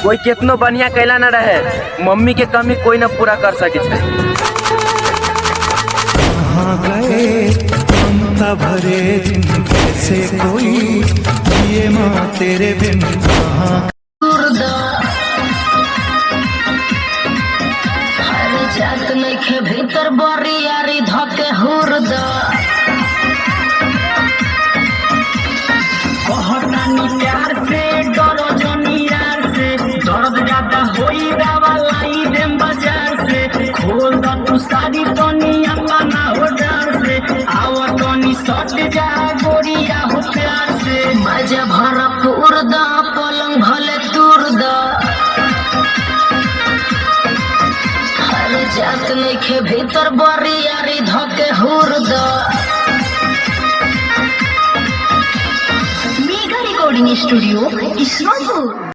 कोई कितनो बढ़िया कैला न रहे, मम्मी के कमी कोई न पूरा कर सके छे। कहाँ गए ममता भरे दिन, कैसे कोई ये माँ तेरे बिन कहाँ। जात नइखे भीतर बरियारी धके हुरद कहतानी प्यार से डरो जनियार से दर्द ज्यादा होई दवा लाई देम बाजार से खोल द तू सारी तनी अपना हो डार से आव तनी सट जा गोरिया हो प्यार से मजा भरा पुरद पलंग भले तुरद जात नइखे भीतर बरियारी धके हुरद। Mega recording studio ISRO